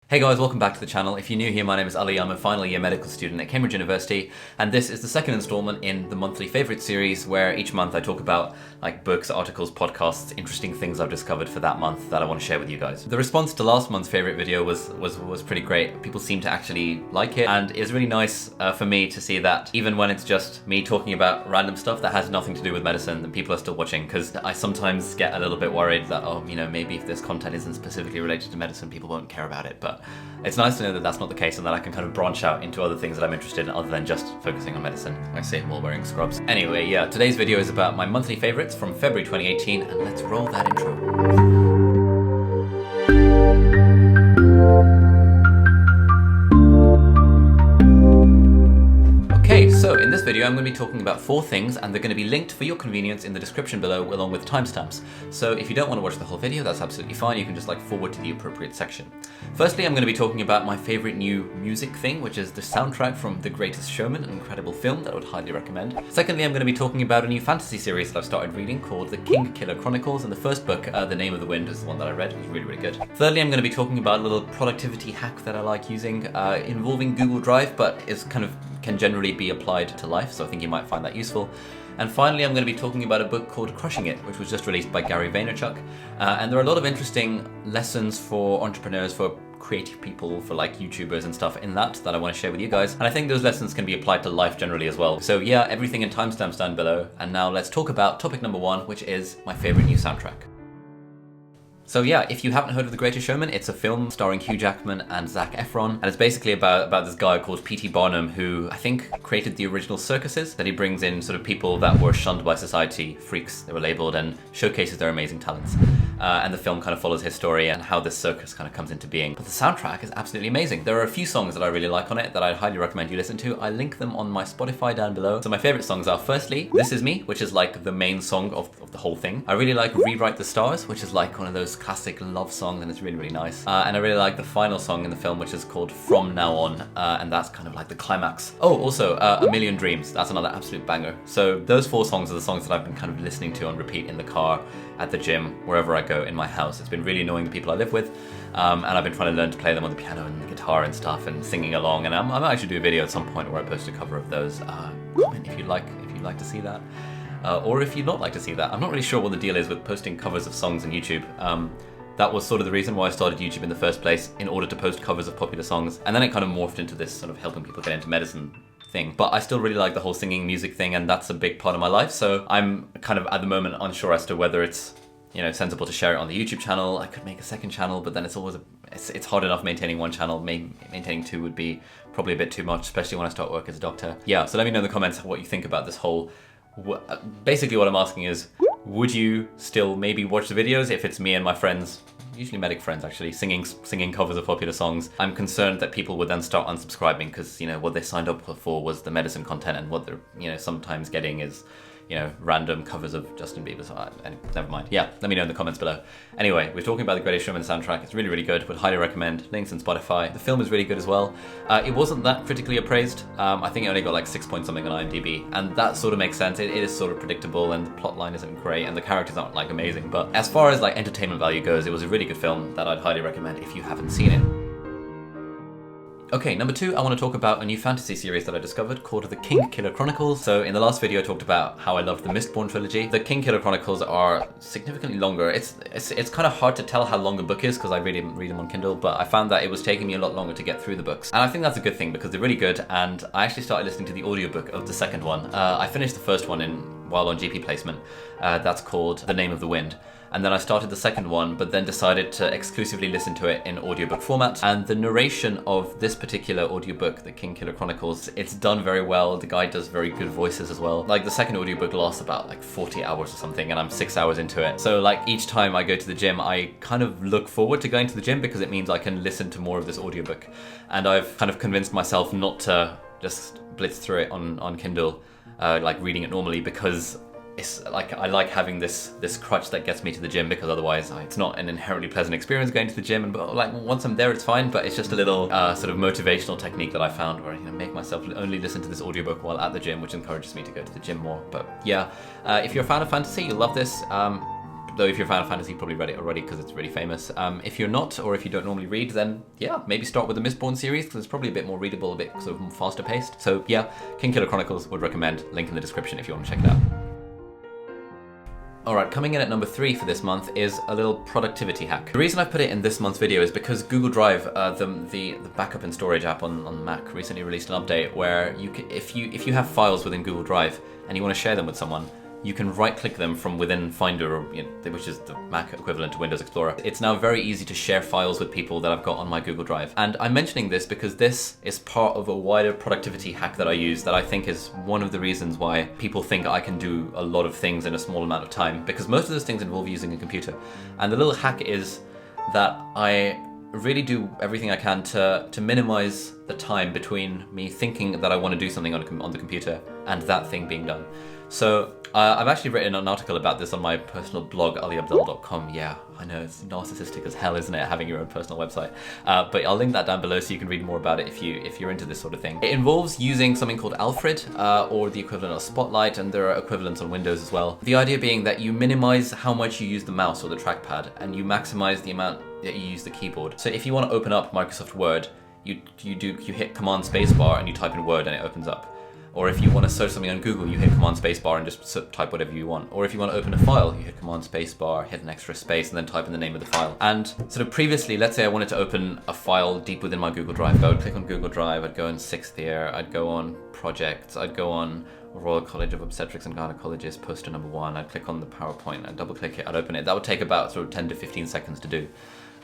Hey guys, welcome back to the channel. If you're new here, my name is Ali. I'm a final year medical student at Cambridge University, and this is the second installment in the monthly favorite series where each month I talk about like books, articles, podcasts, interesting things I've discovered for that month that I want to share with you guys. The response to last month's favorite video was pretty great. People seem to actually like it, and it's really nice for me to see that even when it's just me talking about random stuff that has nothing to do with medicine, that people are still watching, because I sometimes get a little bit worried that, maybe if this content isn't specifically related to medicine, people won't care about it. But it's nice to know that that's not the case and that I can kind of branch out into other things that I'm interested in other than just focusing on medicine. I say it while wearing scrubs. Anyway, yeah, today's video is about my monthly favorites from February 2018, and let's roll that intro. So in this video I'm going to be talking about 4 things, and they're going to be linked for your convenience in the description below along with timestamps. So if you don't want to watch the whole video, that's absolutely fine. You can just forward to the appropriate section. Firstly, I'm going to be talking about my favorite new music thing, which is the soundtrack from The Greatest Showman, an incredible film that I would highly recommend. Secondly, I'm going to be talking about a new fantasy series that I've started reading called the Kingkiller Chronicles, and the first book, The Name of the Wind, is the one that I read. It was really, really good. Thirdly, I'm going to be talking about a little productivity hack that I like using involving Google Drive, but it's can generally be applied to life, so I think you might find that useful. And finally, I'm going to be talking about a book called Crushing It, which was just released by Gary Vaynerchuk. And there are a lot of interesting lessons for entrepreneurs, for creative people, for YouTubers and stuff in that I want to share with you guys. And I think those lessons can be applied to life generally as well. So yeah, everything in timestamps down below. And now let's talk about topic number 1, which is my favorite new soundtrack. So yeah, if you haven't heard of The Greatest Showman, it's a film starring Hugh Jackman and Zac Efron, and it's basically about this guy called P.T. Barnum, who I think created the original circuses, that he brings in sort of people that were shunned by society, freaks they were labeled, and showcases their amazing talents. And the film kind of follows his story and how this circus kind of comes into being. But the soundtrack is absolutely amazing. There are a few songs that I really like on it that I'd highly recommend you listen to. I link them on my Spotify down below. So my favorite songs are, firstly, This Is Me, which is the main song of the whole thing. I really like Rewrite the Stars, which is one of those classic love songs, and it's really, really nice. And I really like the final song in the film, which is called From Now On, and that's kind of the climax. Oh, also, A Million Dreams, that's another absolute banger. So those 4 songs are the songs that I've been kind of listening to on repeat in the car, at the gym, wherever I go in my house. It's been really annoying the people I live with, and I've been trying to learn to play them on the piano and the guitar and stuff, and singing along, and I might actually do a video at some point where I post a cover of those. Comment if you'd like to see that. Or if you'd not like to see that. I'm not really sure what the deal is with posting covers of songs on YouTube. That was sort of the reason why I started YouTube in the first place, in order to post covers of popular songs, and then it kind of morphed into this sort of helping people get into medicine thing. But I still really like the whole singing music thing, and that's a big part of my life, so I'm kind of at the moment unsure as to whether it's sensible to share it on the YouTube channel. I could make a second channel, but then it's always it's hard enough maintaining one channel. Maintaining 2 would be probably a bit too much, especially when I start work as a doctor. Yeah, so let me know in the comments what you think about this whole... Basically what I'm asking is, would you still maybe watch the videos if it's me and my friends, usually medic friends actually, singing covers of popular songs? I'm concerned that people would then start unsubscribing because, what they signed up for was the medicine content, and what they're, sometimes getting is, random covers of Justin Bieber. So never mind. Yeah, let me know in the comments below. Anyway, we're talking about the Greatest Showman soundtrack. It's really, really good. Would highly recommend. Links in Spotify. The film is really good as well. It wasn't that critically appraised. I think it only got 6 point something on IMDb, and that sort of makes sense. It is sort of predictable, and the plot line isn't great, and the characters aren't amazing. But as far as entertainment value goes, it was a really good film that I'd highly recommend if you haven't seen it. Okay, number 2, I want to talk about a new fantasy series that I discovered called the Kingkiller Chronicles. So in the last video I talked about how I love the Mistborn trilogy. The Kingkiller Chronicles are significantly longer. It's kind of hard to tell how long the book is because I read them on Kindle, but I found that it was taking me a lot longer to get through the books. And I think that's a good thing because they're really good, and I actually started listening to the audiobook of the second one. I finished the first one while on GP placement. That's called The Name of the Wind. And then I started the second one, but then decided to exclusively listen to it in audiobook format. And the narration of this particular audiobook, the Kingkiller Chronicles, it's done very well. The guy does very good voices as well. The second audiobook lasts about 40 hours or something, and I'm 6 hours into it. So each time I go to the gym, I kind of look forward to going to the gym because it means I can listen to more of this audiobook. And I've kind of convinced myself not to just blitz through it on Kindle, reading it normally, because it's I like having this crutch that gets me to the gym, because otherwise it's not an inherently pleasant experience going to the gym, and once I'm there it's fine, but it's just a little sort of motivational technique that I found where I make myself only listen to this audiobook while at the gym, which encourages me to go to the gym more. But yeah, if you're a fan of fantasy, you'll love this. though if you're a fan of fantasy, you've probably read it already because it's really famous. If you're not, or if you don't normally read, then yeah, maybe start with the Mistborn series because it's probably a bit more readable, a bit sort of faster paced. So yeah, Kingkiller Chronicles would recommend. Link in the description if you want to check it out. Alright, coming in at number 3 for this month is a little productivity hack. The reason I put it in this month's video is because Google Drive, the backup and storage app on Mac, recently released an update where you can, if you have files within Google Drive and you want to share them with someone, you can right-click them from within Finder, or, which is the Mac equivalent to Windows Explorer. It's now very easy to share files with people that I've got on my Google Drive. And I'm mentioning this because this is part of a wider productivity hack that I use that I think is one of the reasons why people think I can do a lot of things in a small amount of time, because most of those things involve using a computer. And the little hack is that I really do everything I can to minimize the time between me thinking that I want to do something on the computer and that thing being done. So I've actually written an article about this on my personal blog, aliabdaal.com. Yeah, I know, it's narcissistic as hell, isn't it, having your own personal website? But I'll link that down below so you can read more about it if you're into this sort of thing. It involves using something called Alfred, or the equivalent of Spotlight, and there are equivalents on Windows as well. The idea being that you minimize how much you use the mouse or the trackpad, and you maximize the amount that you use the keyboard. So if you want to open up Microsoft Word, you hit Command Spacebar and you type in Word and it opens up. Or if you want to search something on Google, you hit Command Spacebar and just type whatever you want. Or if you want to open a file, you hit Command Spacebar, hit an extra space, and then type in the name of the file. And sort of previously, let's say I wanted to open a file deep within my Google Drive. I would click on Google Drive, I'd go in 6th year, I'd go on Projects, I'd go on Royal College of Obstetrics and Gynecologists, poster number 1, I'd click on the PowerPoint, I'd double click it, I'd open it. That would take about sort of 10 to 15 seconds to do.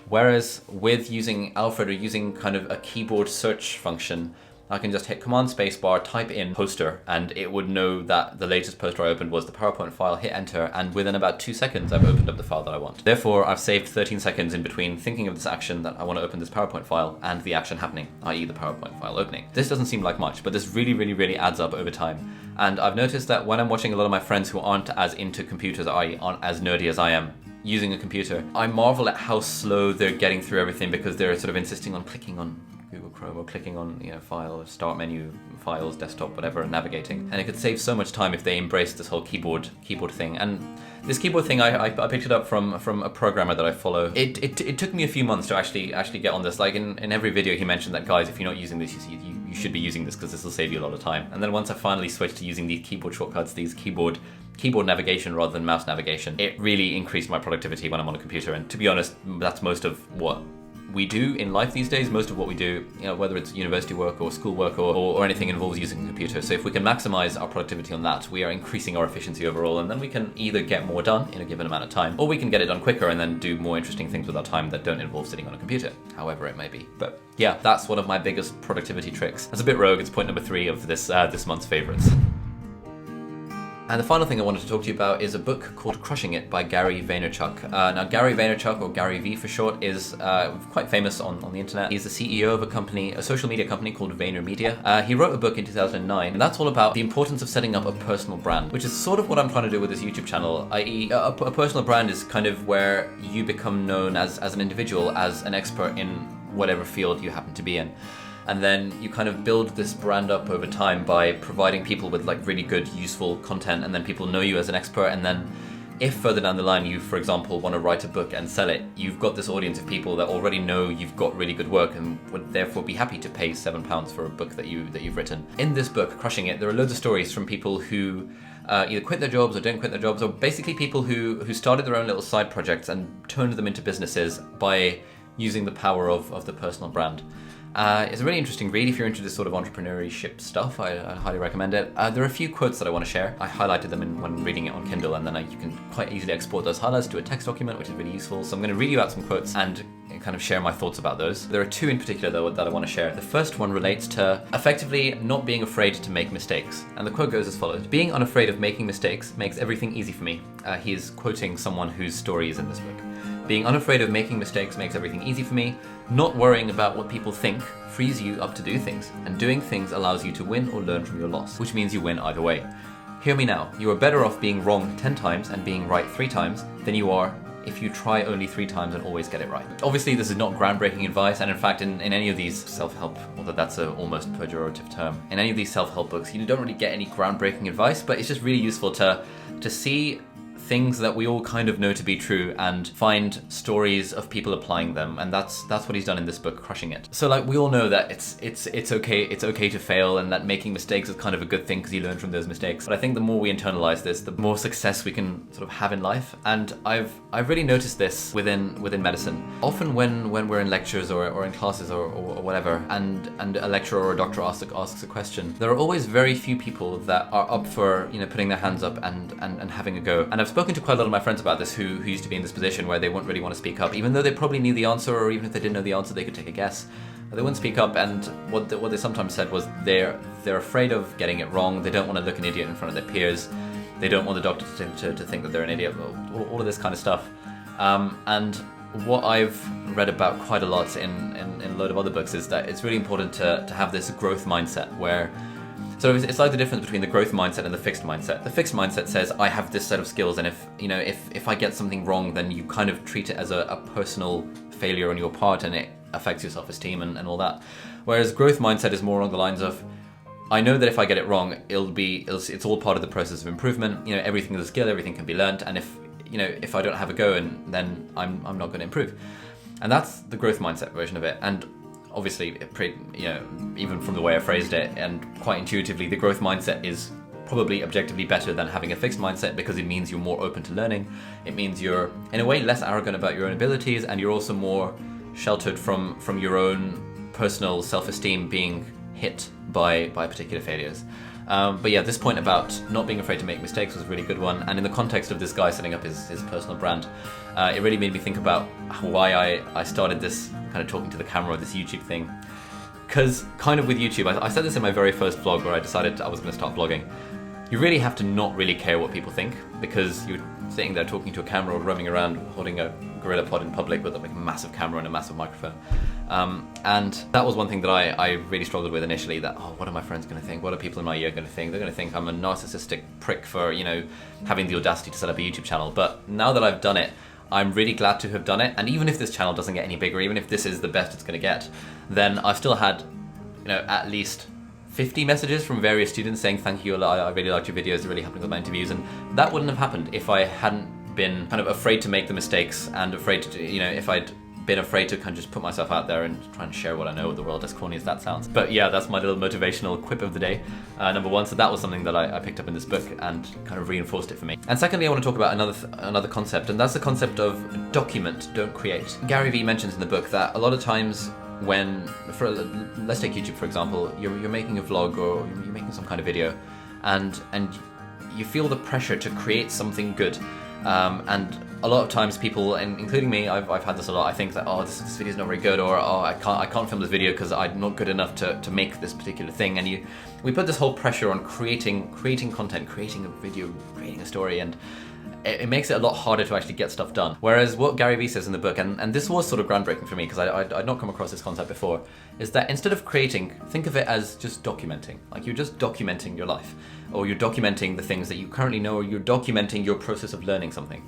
Whereas with using Alfred or using kind of a keyboard search function, I can just hit Command Spacebar, type in poster, and it would know that the latest poster I opened was the PowerPoint file, hit enter, and within about 2 seconds I've opened up the file that I want. Therefore, I've saved 13 seconds in between thinking of this action that I want to open this PowerPoint file and the action happening, i.e. the PowerPoint file opening. This doesn't seem like much, but this really adds up over time. And I've noticed that when I'm watching a lot of my friends who aren't as into computers, i.e. aren't as nerdy as I am, using a computer, I marvel at how slow they're getting through everything because they're sort of insisting on clicking on Google Chrome or clicking on file, start menu, files, desktop, whatever, and navigating. And it could save so much time if they embraced this whole keyboard thing. And this keyboard thing, I picked it up from a programmer that I follow. It took me a few months to actually get on this. Like in every video, he mentioned that, guys, if you're not using this, you should be using this because this will save you a lot of time. And then once I finally switched to using these keyboard shortcuts, these keyboard navigation rather than mouse navigation, it really increased my productivity when I'm on a computer. And to be honest, that's most of what we do in life these days. Most of what we do, whether it's university work or school work or anything involves using a computer. So if we can maximize our productivity on that, we are increasing our efficiency overall, and then we can either get more done in a given amount of time, or we can get it done quicker and then do more interesting things with our time that don't involve sitting on a computer, however it may be. But yeah, that's one of my biggest productivity tricks. That's a bit rogue. It's point number 3 of this month's favorites. And the final thing I wanted to talk to you about is a book called Crushing It by Gary Vaynerchuk. Now, Gary Vaynerchuk, or Gary V for short, is quite famous on the internet. He's the CEO of a social media company called VaynerMedia. He wrote a book in 2009, and that's all about the importance of setting up a personal brand, which is sort of what I'm trying to do with this YouTube channel, i.e. a personal brand is kind of where you become known as an individual, as an expert in whatever field you happen to be in. And then you kind of build this brand up over time by providing people with like really good, useful content, and then people know you as an expert. And then if further down the line you, for example, want to write a book and sell it, you've got this audience of people that already know you've got really good work and would therefore be happy to pay £7 for a book that you've written. In this book, Crushing It, there are loads of stories from people who either quit their jobs or don't quit their jobs, or basically people who started their own little side projects and turned them into businesses by using the power of the personal brand. It's a really interesting read if you're into this sort of entrepreneurship stuff. I highly recommend it. There are a few quotes that I want to share. I highlighted them when reading it on Kindle, and then you can quite easily export those highlights to a text document, which is really useful. So I'm going to read you out some quotes and kind of share my thoughts about those. There are 2 in particular, though, that I want to share. The first one relates to effectively not being afraid to make mistakes. And the quote goes as follows: "Being unafraid of making mistakes makes everything easy for me." He is quoting someone whose story is in this book. "Being unafraid of making mistakes makes everything easy for me. Not worrying about what people think frees you up to do things, and doing things allows you to win or learn from your loss, which means you win either way. Hear me now, you are better off being wrong 10 times and being right 3 times than you are if you try only 3 times and always get it right." Obviously, this is not groundbreaking advice, and in fact, in any of these self-help, although that's an almost pejorative term, in any of these self-help books, you don't really get any groundbreaking advice, but it's just really useful to see things that we all kind of know to be true and find stories of people applying them, and that's what he's done in this book, Crushing It. So like, we all know that it's okay to fail, and that making mistakes is kind of a good thing because you learn from those mistakes. But I think the more we internalize this, the more success we can sort of have in life. And I've really noticed this within medicine. Often when we're in lectures or in classes or whatever, and a lecturer or a doctor asks a question, there are always very few people that are up for, you know, putting their hands up and having a go. And I've spoken to quite a lot of my friends about this who used to be in this position where they wouldn't really want to speak up, even though they probably knew the answer, or even if they didn't know the answer, they could take a guess. They wouldn't speak up, and what they sometimes said was they're afraid of getting it wrong. They don't want to look an idiot in front of their peers. They don't want the doctor to think that they're an idiot. All of this kind of stuff. And what I've read about quite a lot in a load of other books is that it's really important to have this growth mindset where. So it's like the difference between the growth mindset and the fixed mindset. The fixed mindset says, I have this set of skills, and if I get something wrong, then you kind of treat it as a personal failure on your part, and it affects your self-esteem and all that. Whereas growth mindset is more along the lines of, I know that if I get it wrong, it's all part of the process of improvement. You know, everything is a skill, everything can be learnt, and if I don't have a go, and then I'm not going to improve. And that's the growth mindset version of it. And obviously, even from the way I phrased it, and quite intuitively, the growth mindset is probably objectively better than having a fixed mindset, because it means you're more open to learning. It means you're, in a way, less arrogant about your own abilities, and you're also more sheltered from your own personal self-esteem being hit by particular failures. But yeah, this point about not being afraid to make mistakes was a really good one. And in the context of this guy setting up his personal brand, it really made me think about why I started this kind of talking to the camera, this YouTube thing. Because kind of with YouTube, I said this in my very first vlog where I decided I was going to start vlogging. You really have to not really care what people think, because you're sitting there talking to a camera or roaming around holding a gorilla pod in public with like a massive camera and a massive microphone. And that was one thing that I really struggled with initially, that, what are my friends going to think? What are people in my year going to think? They're going to think I'm a narcissistic prick for, having the audacity to set up a YouTube channel. But now that I've done it, I'm really glad to have done it. And even if this channel doesn't get any bigger, even if this is the best it's going to get, then I've still had, at least 50 messages from various students saying, thank you a lot, I really liked your videos, it really helped me with my interviews. And that wouldn't have happened if I hadn't been kind of afraid to make the mistakes, and afraid to, if I'd been afraid to kind of just put myself out there and try and share what I know with the world, as corny as that sounds. But yeah, that's my little motivational quip of the day, number one. So that was something that I picked up in this book and kind of reinforced it for me. And secondly, I want to talk about another concept, and that's the concept of document, don't create. Gary Vee mentions in the book that a lot of times let's take YouTube for example, you're making a vlog or you're making some kind of video, and you feel the pressure to create something good. And a lot of times people, and including me, I've had this a lot, I think that, this video's not very good, or I can't film this video because I'm not good enough to make this particular thing. And we put this whole pressure on creating content, creating a video, creating a story, and it makes it a lot harder to actually get stuff done. Whereas what Gary Vee says in the book, and this was sort of groundbreaking for me because I'd not come across this concept before, is that instead of creating, think of it as just documenting. Like, you're just documenting your life, or you're documenting the things that you currently know, or you're documenting your process of learning something.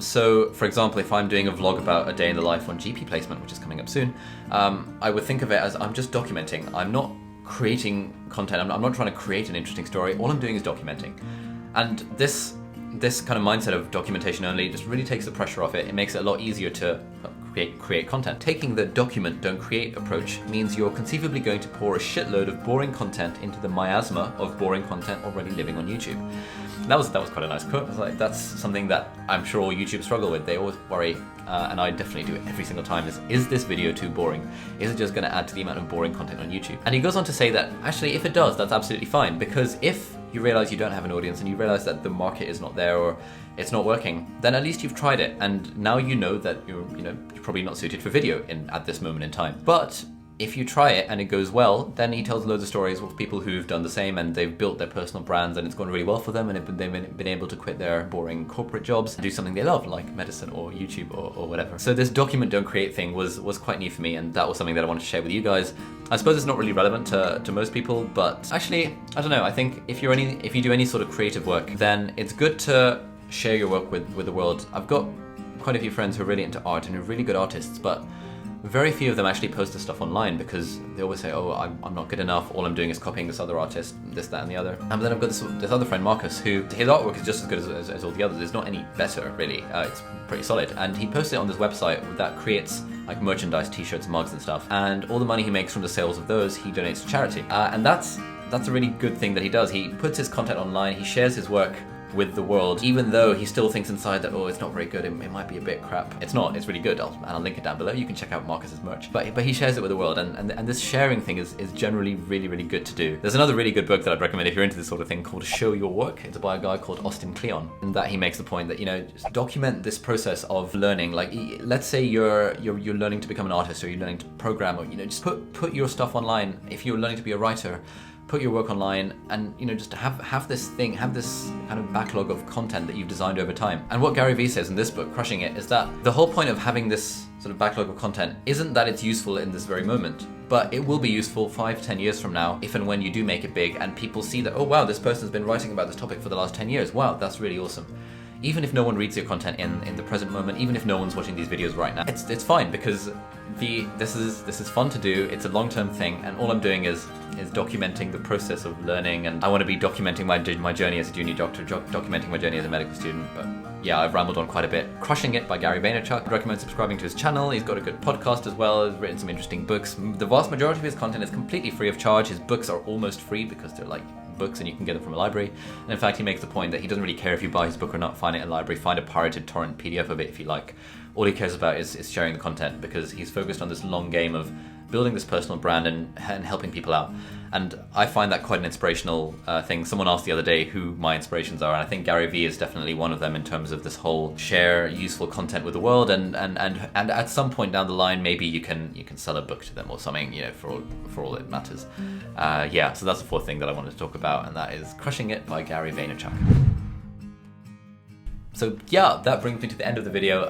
So, for example, if I'm doing a vlog about a day in the life on GP placement, which is coming up soon, I would think of it as I'm just documenting. I'm not creating content. I'm not trying to create an interesting story. All I'm doing is documenting. And this kind of mindset of documentation only just really takes the pressure off it. It makes it a lot easier to create content. Taking the document, don't create approach means you're conceivably going to pour a shitload of boring content into the miasma of boring content already living on YouTube. That was quite a nice quote. I was like, that's something that I'm sure all YouTube struggle with. They always worry, and I definitely do it every single time, is this video too boring? Is it just going to add to the amount of boring content on YouTube? And he goes on to say that, actually, if it does, that's absolutely fine, because if you realize you don't have an audience and you realize that the market is not there or it's not working, then at least you've tried it, and now you know that you're probably not suited for video at this moment in time. But if you try it and it goes well, then he tells loads of stories of people who've done the same and they've built their personal brands and it's gone really well for them, and they've been able to quit their boring corporate jobs and do something they love, like medicine or YouTube or whatever. So this document, don't create thing was quite new for me, and that was something that I wanted to share with you guys. I suppose it's not really relevant to most people, but actually, I don't know, I think if you do any sort of creative work, then it's good to share your work with the world. I've got quite a few friends who are really into art and who are really good artists, but very few of them actually post this stuff online because they always say, oh, I'm not good enough, all I'm doing is copying this other artist, this, that, and the other. And then I've got this other friend, Marcus, who his artwork is just as good as all the others. It's not any better, really. It's pretty solid. And he posted it on this website that creates like merchandise, t-shirts, mugs and stuff. And all the money he makes from the sales of those, he donates to charity. And that's a really good thing that he does. He puts his content online, he shares his work with the world, even though he still thinks inside that, oh, it's not very good, it might be a bit crap. It's not, it's really good. I'll link it down below. You can check out Marcus's merch. But he shares it with the world, and this sharing thing is generally really, really good to do. There's another really good book that I'd recommend if you're into this sort of thing called Show Your Work. It's by a guy called Austin Kleon, and that he makes the point that, you know, just document this process of learning. Like, let's say you're learning to become an artist, or you're learning to program, or, you know, just put your stuff online. If you're learning to be a writer, put your work online, and, you know, just have this kind of backlog of content that you've designed over time. And what Gary Vee says in this book, Crushing It, is that the whole point of having this sort of backlog of content isn't that it's useful in this very moment, but it will be useful 5-10 years from now, if and when you do make it big and people see that, oh wow, this person's been writing about this topic for the last 10 years. Wow, that's really awesome. Even if no one reads your content in the present moment, even if no one's watching these videos right now, it's fine, because this is fun to do. It's a long-term thing, and all I'm doing is documenting the process of learning. And I want to be documenting my journey as a junior doctor, documenting my journey as a medical student. But yeah, I've rambled on quite a bit. Crushing It by Gary Vaynerchuk. I recommend subscribing to his channel. He's got a good podcast as well. He's written some interesting books. The vast majority of his content is completely free of charge. His books are almost free because they're like books and you can get them from a library. And in fact, he makes the point that he doesn't really care if you buy his book or not. Find it in a library, find a pirated torrent PDF of it if you like. All he cares about is sharing the content, because he's focused on this long game of building this personal brand and helping people out. And I find that quite an inspirational thing. Someone asked the other day who my inspirations are, and I think Gary Vee is definitely one of them in terms of this whole share useful content with the world, and at some point down the line, maybe you can sell a book to them or something, you know, for all it matters. Yeah, so that's the fourth thing that I wanted to talk about, and that is Crushing It by Gary Vaynerchuk. So yeah, that brings me to the end of the video.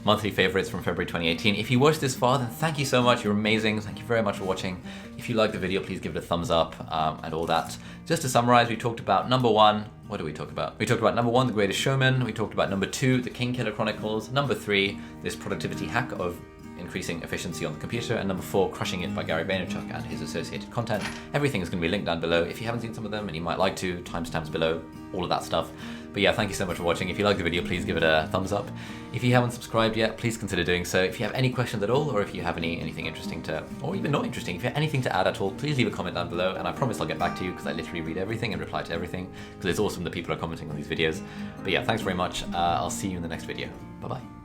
Monthly favorites from February 2018. If you watched this far, then thank you so much. You're amazing. Thank you very much for watching. If you liked the video, please give it a thumbs up and all that. Just to summarize, we talked about number 1. What did we talk about? We talked about number 1, The Greatest Showman. We talked about number 2, The Kingkiller Chronicles. Number 3, this productivity hack of increasing efficiency on the computer, and number 4, Crushing It by Gary Vaynerchuk and his associated content. Everything is going to be linked down below. If you haven't seen some of them and you might like to, timestamps below, all of that stuff. But yeah, thank you so much for watching. If you like the video, please give it a thumbs up. If you haven't subscribed yet, please consider doing so. If you have any questions at all, or if you have anything interesting to, or even not interesting, if you have anything to add at all, please leave a comment down below, and I promise I'll get back to you, because I literally read everything and reply to everything, because it's awesome that people are commenting on these videos. But yeah, thanks very much. I'll see you in the next video. Bye-bye.